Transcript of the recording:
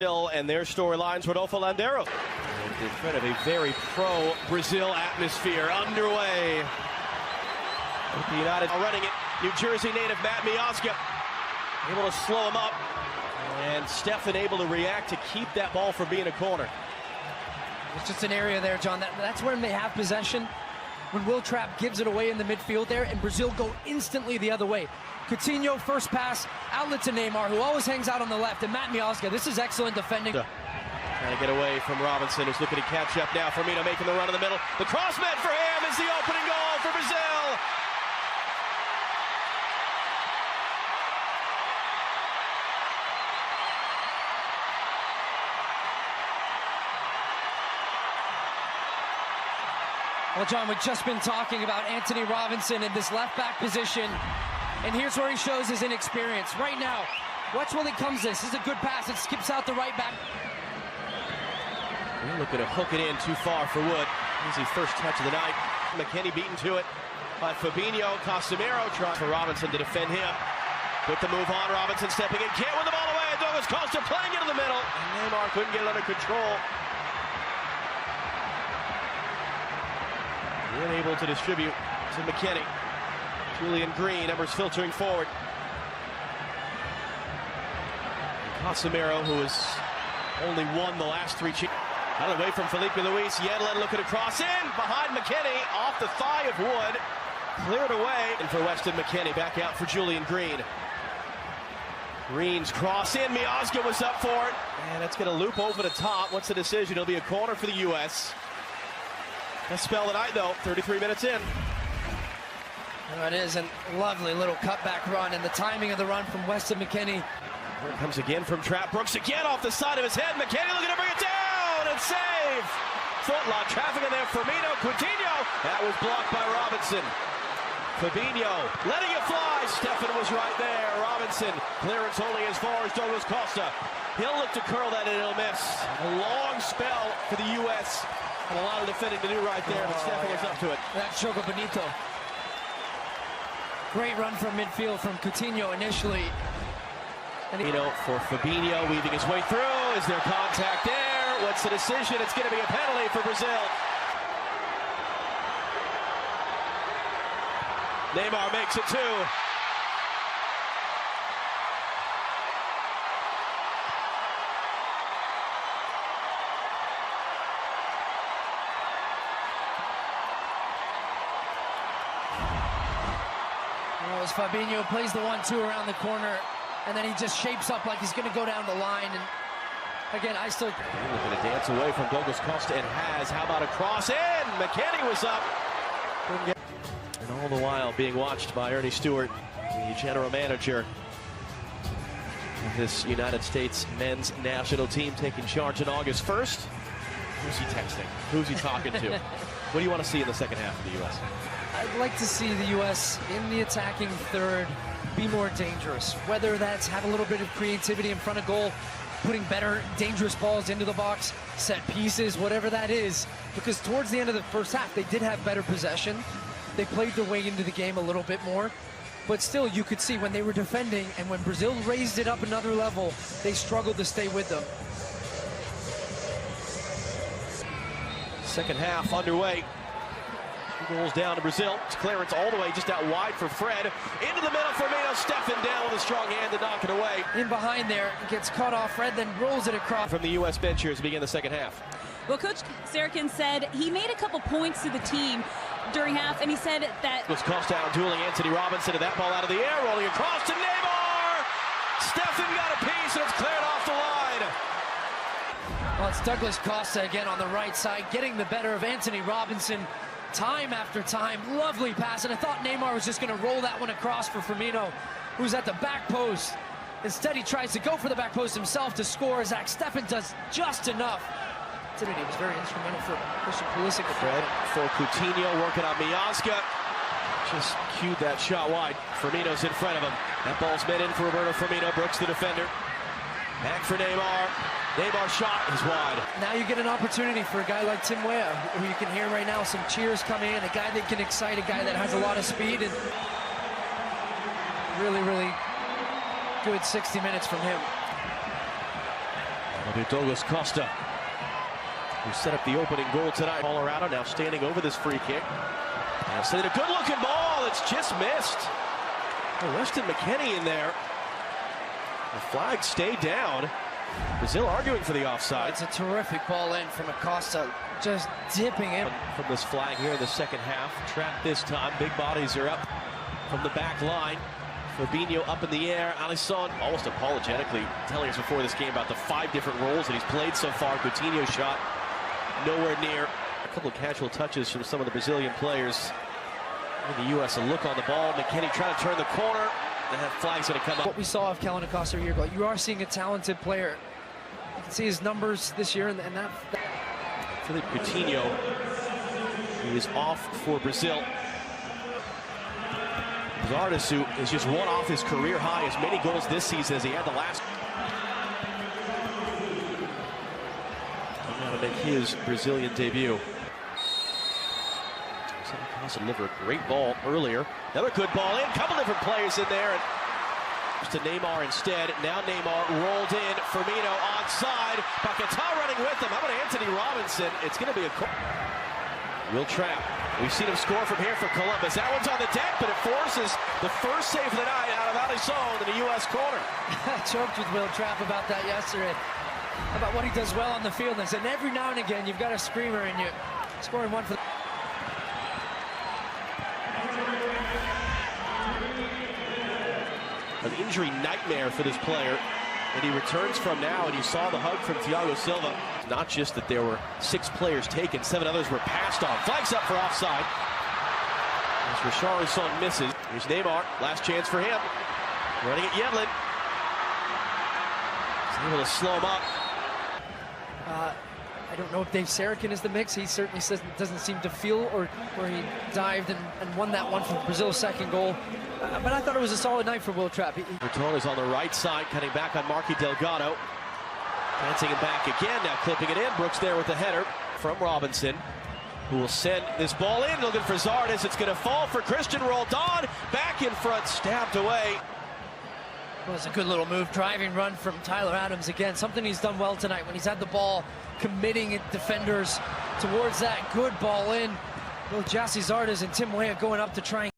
And their storylines, Rodolfo Landeros. In front of a very pro-Brazil atmosphere underway. The United are running it. New Jersey native Matt Miazga able to slow him up. And Stefan able to react to keep that ball from being a corner. It's just an area there, John. That's when they have possession. When Will Trapp gives it away in the midfield there, and Brazil go instantly the other way. Coutinho, first pass, outlet to Neymar, who always hangs out on the left, and Matt Miazga. This is excellent defending. Trying to get away from Robinson, who's looking to catch up now. Firmino making the run in the middle. The cross meant for him is the opening goal for Brazil. Well, John, we've just been talking about Anthony Robinson in this left-back position, and here's where he shows his inexperience. Right now, watch when it comes this. This is a good pass. It skips out the right back. They're looking to hook it in too far for Wood. Easy first touch of the night. McKennie beaten to it by Fabinho. Casemiro trying for Robinson to defend him. With the move on, Robinson stepping in. Can't win the ball away. Douglas Costa playing into the middle. And Neymar couldn't get it under control. Unable to distribute to McKennie. Julian Green, numbers filtering forward. And Casemiro, who has only won the last 3 out of the way from Felipe Luis. Yedlin looking to cross in behind McKennie, off the thigh of Wood. Cleared away. And for Weston McKennie, back out for Julian Green. Green's cross in. Miazga was up for it. And it's going to loop over the top. What's the decision? It'll be a corner for the U.S. Best spell tonight, though, 33 minutes in. It is a lovely little cutback run, and the timing of the run from Weston McKennie. Here it comes again from Trapp. Brooks again off the side of his head. McKennie looking to bring it down and save. Footlock, traffic in there. Firmino, Coutinho. That was blocked by Robinson. Fabinho letting it fly. Stefan was right there. Robinson, clearance only as far as Douglas Costa. He'll look to curl that and it'll miss. A long spell for the U.S. And a lot of defending to do right there, but Stefan was up to it. That's Choco Bonito. Great run from midfield from Coutinho initially. And for Fabinho, weaving his way through. Is there contact there? What's the decision? It's going to be a penalty for Brazil. Neymar makes it 2. As Fabinho plays the 1-2 around the corner, and then he just shapes up like he's going to go down the line. And again, I still looking to dance away from Douglas Costa, and has. How about a cross in? McKennie was up. And all the while being watched by Ernie Stewart, the general manager of this United States men's national team, taking charge on August 1st. Who's he texting? Who's he talking to? What do you want to see in the second half of the U.S.? I'd like to see the U.S. in the attacking third be more dangerous, whether that's have a little bit of creativity in front of goal, putting better dangerous balls into the box, set pieces, whatever that is, because towards the end of the first half they did have better possession. They played their way into the game a little bit more, but still you could see when they were defending and when Brazil raised it up another level, they struggled to stay with them. Second half underway. 2 goals down to Brazil. It's clearance all the way just out wide for Fred. Into the middle, Firmino. Stefan down with a strong hand to knock it away. In behind there, gets cut off. Fred then rolls it across. From the U.S. bench here as we begin the second half. Well, Coach Sarakin said he made a couple points to the team during half, and he said that was Costa out dueling Anthony Robinson, and that ball out of the air, rolling across to Neymar. Stefan got a piece, and it's cleared off the line. Well, it's Douglas Costa again on the right side, getting the better of Anthony Robinson. Time after time, lovely pass, and I thought Neymar was just going to roll that one across for Firmino, who's at the back post. Instead, he tries to go for the back post himself to score. Zach Stefan does just enough. He was very instrumental for Christian Pulisic. Fred for Coutinho, working on Miazga. Just cued that shot wide. Firmino's in front of him. That ball's met in for Roberto Firmino. Brooks, the defender. Back for Neymar. Neymar's shot is wide. Now you get an opportunity for a guy like Tim Weah, who you can hear right now some cheers coming in, a guy that can excite, a guy that has a lot of speed, and really, really good 60 minutes from him. Douglas Costa, who set up the opening goal tonight. Colorado now standing over this free kick. Now sending a good-looking ball. It's just missed. Weston McKennie in there. The flag stayed down. Brazil arguing for the offside. It's a terrific ball in from Acosta, just dipping in. From this flag here in the second half. Trapped this time. Big bodies are up from the back line. Firmino up in the air. Alisson almost apologetically telling us before this game about the 5 different roles that he's played so far. Coutinho shot nowhere near. A couple of casual touches from some of the Brazilian players. In the U.S. a look on the ball. McKennie trying to turn the corner. And that flag's going to come up. What we saw of Kellen Acosta a year ago, you are seeing a talented player. You can see his numbers this year, and that. Philippe Coutinho, he is off for Brazil. Vrazíl is just one off his career high, as many goals this season as he had the last. Now to make his Brazilian debut. Acosta delivered a great ball earlier. Another good ball in. Couple different players in there. And to Neymar instead. Now Neymar rolled in. Firmino onside. Paquetá running with him. How about Anthony Robinson? It's going to be a Will Trapp. We've seen him score from here for Columbus. That one's on the deck, but it forces the first save of the night out of Alisson in the U.S. corner. I joked with Will Trapp about that yesterday, about what he does well on the field. And I said, every now and again, you've got a screamer in you. Scoring one for the... An injury nightmare for this player that he returns from now, and you saw the hug from Thiago Silva. Not just that there were 6 players taken, 7 others were passed on. Flags up for offside. As Richarlison misses. Here's Neymar, last chance for him. Running at Yedlin. He's able to slow him up. I don't know if Dave Sarachan is the mix. He certainly doesn't seem to feel or where he dived and won that one for Brazil's second goal. But I thought it was a solid night for Will Trapp. Bertone is on the right side, cutting back on Marky Delgado. Dancing it back again, now clipping it in. Brooks there with the header from Robinson, who will send this ball in, looking for Zardes. It's going to fall for Christian Roldan. Back in front, stabbed away. Well, it's a good little move, driving run from Tyler Adams again. Something he's done well tonight when he's had the ball, committing defenders towards that good ball in. Well, Jassy Zardes and Tim Weah going up to try and